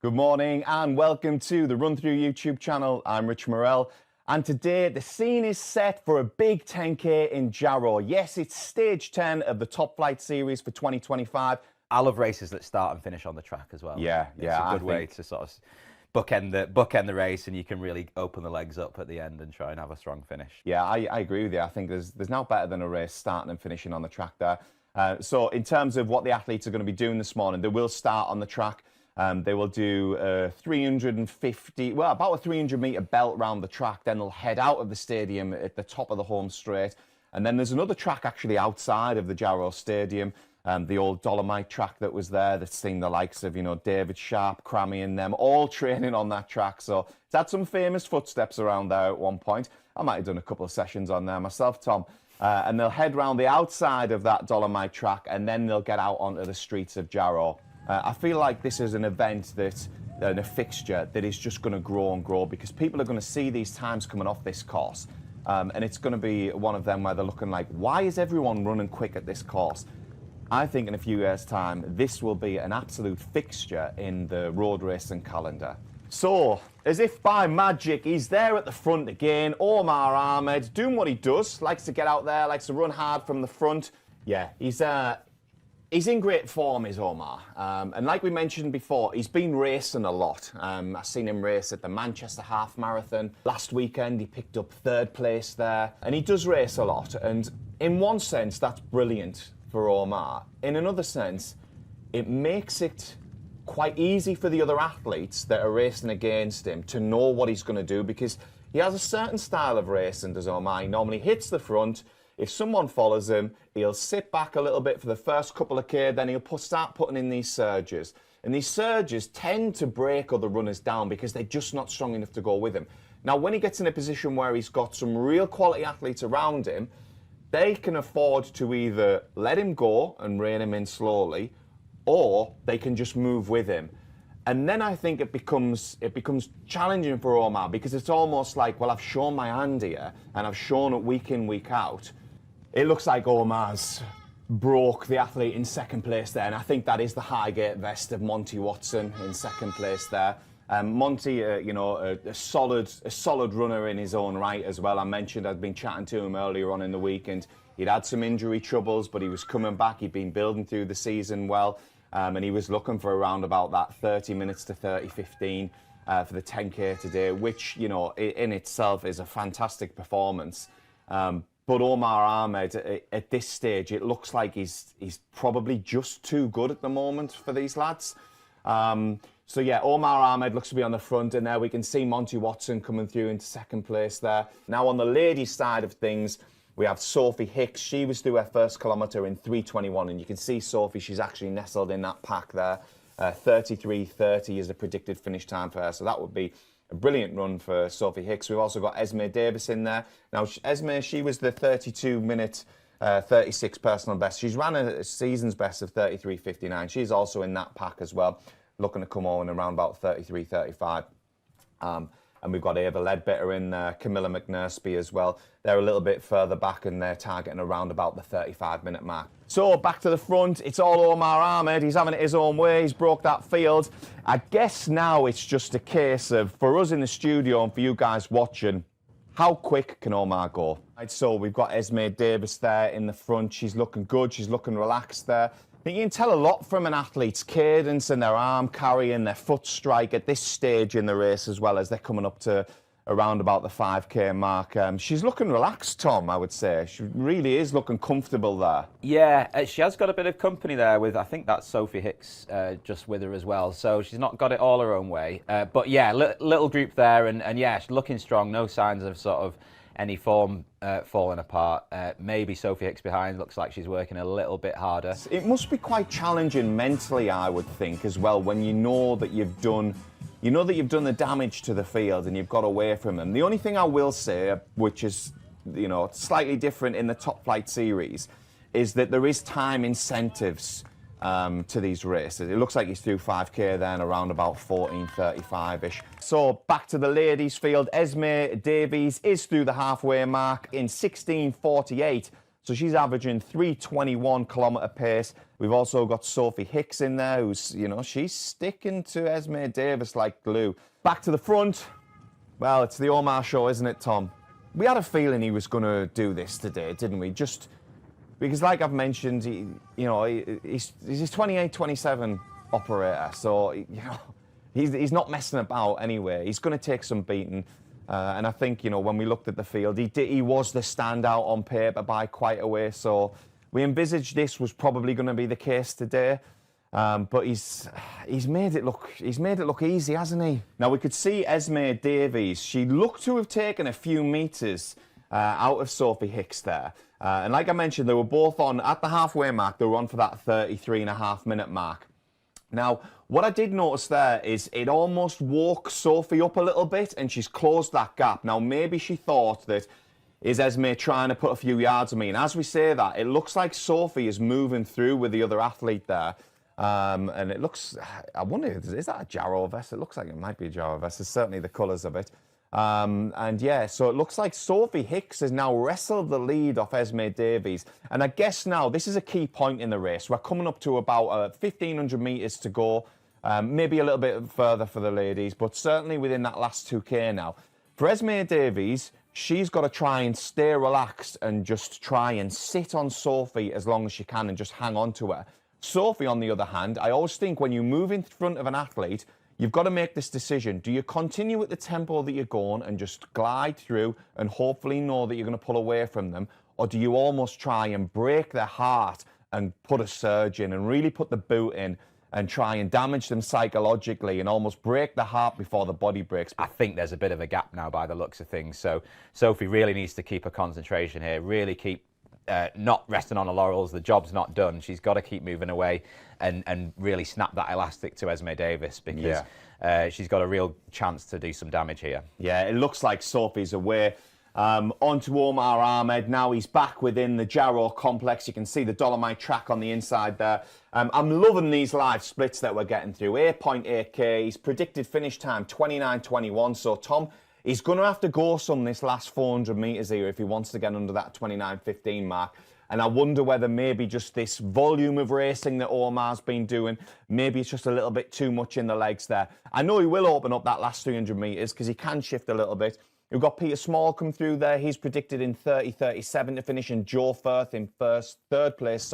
Good morning and welcome to the RunThrough YouTube channel. I'm Rich Morell and today the scene is set for a big 10K in Jarrow. Yes, it's stage 10 of the Top Flight series for 2025. I love races that start and finish on the track as well. Yeah, it's a good way to sort of bookend the race, and you can really open the legs up at the end and try and have a strong finish. Yeah, I agree with you. I think there's no better than a race starting and finishing on the track there. So in terms of what the athletes are going to be doing this morning, they will start on the track. They will do about a 300 metre belt round the track. Then they'll head out of the stadium at the top of the home straight. And then there's another track actually outside of the Jarrow Stadium, the old Dolomite track that was there that's seen the likes of, David Sharp, Crammy and them all training on that track. So it's had some famous footsteps around there at one point. I might have done a couple of sessions on there myself, Tom. And they'll head round the outside of that Dolomite track and then they'll get out onto the streets of Jarrow. I feel like this is an event and a fixture that is just going to grow and grow because people are going to see these times coming off this course. And it's going to be one of them where they're looking like, why is everyone running quick at this course? I think in a few years' time, this will be an absolute fixture in the road racing calendar. So, as if by magic, he's there at the front again. Omar Ahmed, doing what he does, likes to get out there, likes to run hard from the front. Yeah, he's in great form, is Omar. And like we mentioned before, he's been racing a lot. I've seen him race at the Manchester Half Marathon. Last weekend, he picked up 3rd place there. And he does race a lot. And in one sense, that's brilliant for Omar. In another sense, it makes it quite easy for the other athletes that are racing against him to know what he's going to do because he has a certain style of racing, does Omar. He normally hits the front. If someone follows him, he'll sit back a little bit for the first couple of K, then he'll start putting in these surges. And these surges tend to break other runners down because they're just not strong enough to go with him. Now, when he gets in a position where he's got some real quality athletes around him, they can afford to either let him go and rein him in slowly, or they can just move with him. And then I think it becomes challenging for Omar because it's almost like, well, I've shown my hand here and I've shown it week in, week out. It looks like Omar's broke the athlete in 2nd place there, and I think that is the Highgate vest of Monty Watson in 2nd place there. Monty, a solid runner in his own right as well. I mentioned I'd been chatting to him earlier on in the week, and he'd had some injury troubles, but he was coming back. He'd been building through the season well, and he was looking for around about that 30 minutes to 30:15 for the 10K today, which in itself is a fantastic performance. But Omar Ahmed, at this stage, it looks like he's probably just too good at the moment for these lads. So yeah, Omar Ahmed looks to be on the front, and there we can see Monty Watson coming through into 2nd place there. Now on the ladies' side of things, we have Sophie Hicks. She was through her 1st kilometre in 3:21, and you can see Sophie, she's actually nestled in that pack there. 33:30 is the predicted finish time for her, so that would be a brilliant run for Sophie Hicks. We've also got Esme Davis in there. Now, Esme, she was the 32-minute 36 personal best. She's ran a season's best of 33:59. She's also in that pack as well, looking to come on around about 33:35. And we've got Ava Ledbetter in there, Camilla McNursby as well. They're a little bit further back and they're targeting around about the 35-minute mark. So back to the front, it's all Omar Ahmed. He's having it his own way. He's broke that field. I guess now it's just a case of, for us in the studio and for you guys watching, how quick can Omar go? Right, so we've got Esme Davis there in the front. She's looking good. She's looking relaxed there. I think you can tell a lot from an athlete's cadence and their arm carry and their foot strike at this stage in the race, as well as they're coming up to around about the 5K mark. She's looking relaxed, Tom, I would say. She really is looking comfortable there. Yeah, she has got a bit of company there with, I think that's Sophie Hicks just with her as well. So she's not got it all her own way. But yeah, little group there, and yeah, she's looking strong. No signs of sort of any form falling apart. Maybe Sophie Hicks behind, looks like she's working a little bit harder. It must be quite challenging mentally, I would think, as well, when you know that you've done the damage to the field and you've got away from them. The only thing I will say, which is slightly different in the Top Flight series, is that there is time incentives to these races. It looks like he's through 5K then around about 14:35-ish. So back to the ladies field. Esme Davies is through the halfway mark in 16:48. So she's averaging 3:21 kilometre pace. We've also got Sophie Hicks in there, who's, you know, she's sticking to Esme Davis like glue. Back to the front. Well, it's the Omar show, isn't it, Tom? We had a feeling he was going to do this today, didn't we? Just because, like I've mentioned, he's his 28, 27 operator, so, you know, he's not messing about anyway. He's going to take some beating. And I think, you know, when we looked at the field, he was the standout on paper by quite a way. So we envisaged this was probably going to be the case today. But he's made it look easy, hasn't he? Now we could see Esme Davies. She looked to have taken a few meters out of Sophie Hicks there. And like I mentioned, they were both on at the halfway mark. They were on for that 33.5-minute mark. Now, what I did notice there is it almost woke Sophie up a little bit, and she's closed that gap. Now, maybe she thought that, is Esme trying to put a few yards on me? And as we say that, it looks like Sophie is moving through with the other athlete there. And it looks, I wonder, is that a Jarrow vest? It looks like it might be a Jarrow vest. It's certainly the colours of it. And yeah, so it looks like Sophie Hicks has now wrestled the lead off Esme Davies. And I guess now this is a key point in the race. We're coming up to about 1,500 metres to go. Maybe a little bit further for the ladies, but certainly within that last 2K now. For Esme Davies, she's got to try and stay relaxed and just try and sit on Sophie as long as she can and just hang on to her. Sophie, on the other hand, I always think when you move in front of an athlete, you've got to make this decision. Do you continue at the tempo that you're going and just glide through and hopefully know that you're going to pull away from them? Or do you almost try and break their heart and put a surge in and really put the boot in and try and damage them psychologically and almost break the heart before the body breaks? I think there's a bit of a gap now by the looks of things. So Sophie really needs to keep her concentration here, really keep not resting on her laurels. The job's not done. She's got to keep moving away and really snap that elastic to Esme Davis, because she's got a real chance to do some damage here. Yeah, it looks like Sophie's away. On to Omar Ahmed. Now he's back within the Jarrow complex. You can see the Dolomite track on the inside there. I'm loving these live splits that we're getting through. 8.8K. His predicted finish time, 29:21. So, Tom, he's going to have to go some this last 400 metres here if he wants to get under that 29:15 mark. And I wonder whether maybe just this volume of racing that Omar's been doing, maybe it's just a little bit too much in the legs there. I know he will open up that last 300 metres because he can shift a little bit. We've got Peter Smallcombe through there. He's predicted in 30:37 to finish, and Joe Firth in third place,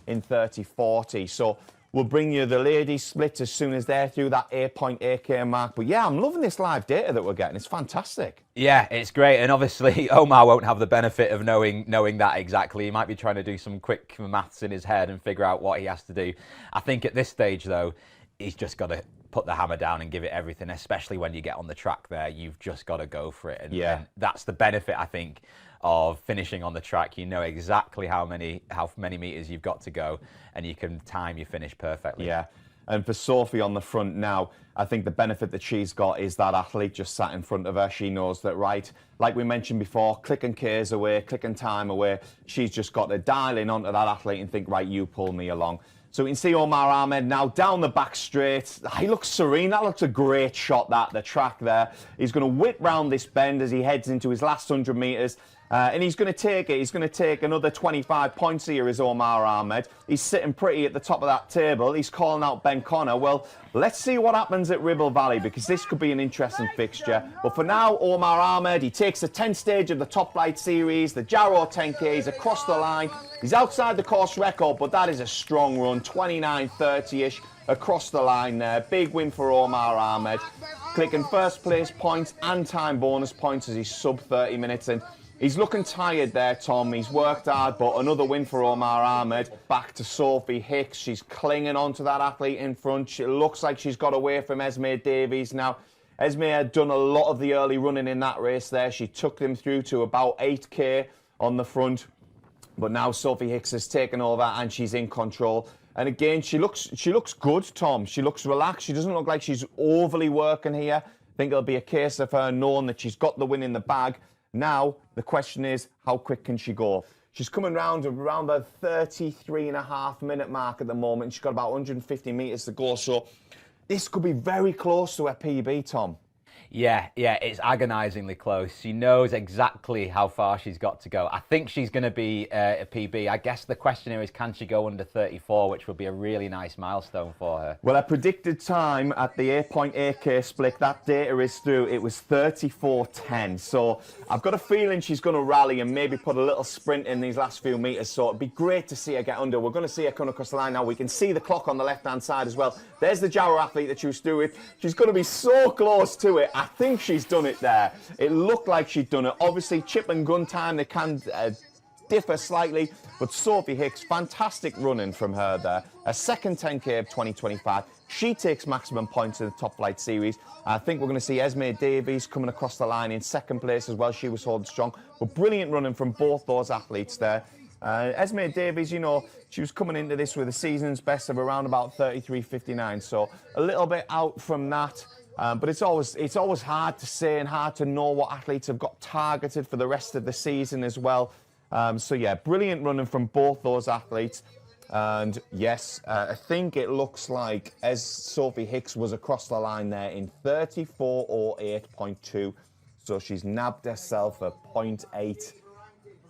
in 30:40. So we'll bring you the ladies split as soon as they're through that 8.8K mark. But yeah, I'm loving this live data that we're getting. It's fantastic. Yeah, it's great. And obviously, Omar won't have the benefit of knowing that exactly. He might be trying to do some quick maths in his head and figure out what he has to do. I think at this stage, though, he's just got to put the hammer down and give it everything, especially when you get on the track there. You've just got to go for it. And that's the benefit, I think, of finishing on the track. You know exactly how many meters you've got to go, and you can time your finish perfectly. Yeah. And for Sophie on the front now, I think the benefit that she's got is that athlete just sat in front of her. She knows that, right, like we mentioned before, click and K's away, click and time away. She's just got to dial in onto that athlete and think, right, you pull me along. So we can see Omar Ahmed now down the back straight. He looks serene. That looks a great shot, the track there. He's going to whip round this bend as he heads into his last 100 metres. And he's going to take it. He's going to take another 25 points here, is Omar Ahmed. He's sitting pretty at the top of that table. He's calling out Ben Connor. Well, let's see what happens at Ribble Valley, because this could be an interesting fixture. But for now, Omar Ahmed, he takes the 10th stage of the Top Flight Series, the Jarrow 10K. He's across the line. He's outside the course record, but that is a strong run, 29:30-ish across the line there. Big win for Omar Ahmed. Clicking first place points and time bonus points as he's sub 30 minutes in. He's looking tired there, Tom. He's worked hard, but another win for Omar Ahmed. Back to Sophie Hicks. She's clinging on to that athlete in front. It looks like she's got away from Esme Davies now. Esme had done a lot of the early running in that race there. She took them through to about 8K on the front. But now Sophie Hicks has taken over and she's in control. And again, she looks good, Tom. She looks relaxed. She doesn't look like she's overly working here. I think it'll be a case of her knowing that she's got the win in the bag. Now, the question is, how quick can she go? She's coming around the 33.5-minute mark at the moment. She's got about 150 metres to go. So this could be very close to her PB, Tom. Yeah, it's agonisingly close. She knows exactly how far she's got to go. I think she's going to be a PB. I guess the question here is, can she go under 34, which would be a really nice milestone for her. Well, I predicted time at the 8.8k split. That data is through. It was 34.10. So I've got a feeling she's going to rally and maybe put a little sprint in these last few metres. So it'd be great to see her get under. We're going to see her come across the line now. We can see the clock on the left-hand side as well. There's the Jarrow athlete that she was through with. She's going to be so close to it. I think she's done it there. It looked like she'd done it. Obviously, chip and gun time, they can differ slightly, but Sophie Hicks, fantastic running from her there. A second 10k of 2025. She takes maximum points in the Top Flight Series. I think we're going to see Esme Davies coming across the line in second place as well. She was holding strong, but brilliant running from both those athletes there. Esme Davies, you know, she was coming into this with a season's best of around about 33.59, so a little bit out from that. But it's always hard to say and hard to know what athletes have got targeted for the rest of the season as well. So yeah, brilliant running from both those athletes. And yes, I think it looks like as Sophie Hicks was across the line there in 34.08.2. So she's nabbed herself a 0.8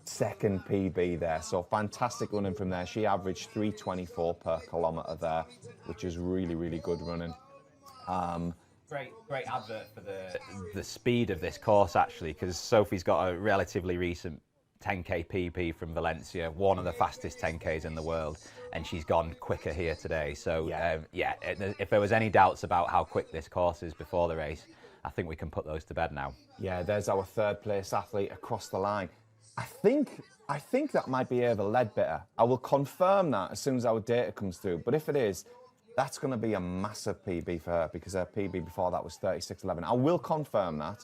second PB there. So fantastic running from there. She averaged 324 per kilometre there, which is really, really good running. Great advert for the speed of this course, actually, because Sophie's got a relatively recent 10k PB from Valencia, one of the fastest 10ks in the world, and she's gone quicker here today. So if there was any doubts about how quick this course is before the race, I think we can put those to bed now. Yeah, there's our third place athlete across the line. I think that might be Eva Ledbetter. I will confirm that as soon as our data comes through. But if it is, that's going to be a massive PB for her because her PB before that was 36.11. I will confirm that,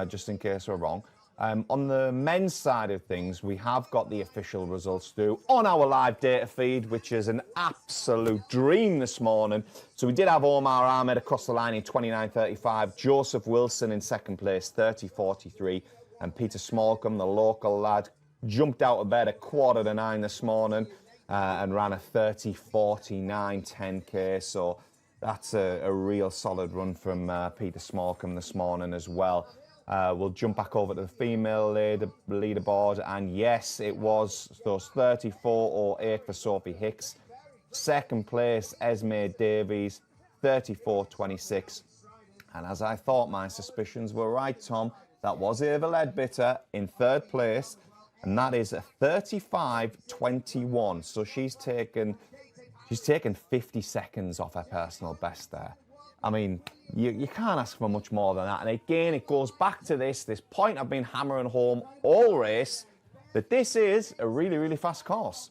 just in case we're wrong. On the men's side of things, we have got the official results through on our live data feed, which is an absolute dream this morning. So we did have Omar Ahmed across the line in 29.35, Joseph Wilson in second place, 30.43, and Peter Smallcombe, the local lad, jumped out of bed at 8:45 this morning. And ran a 30.49 10k, so that's a real solid run from Peter Smallcombe this morning as well. We'll jump back over to the female leaderboard, and yes, it was those 34.08 for Sophie Hicks. Second place, Esme Davies, 34.26. And as I thought, my suspicions were right, Tom. That was Eva Ledbetter in third place. And that is a 35.21. So she's taken 50 seconds off her personal best there. I mean, you can't ask for much more than that. And again, it goes back to this point I've been hammering home all race, that this is a really, really fast course.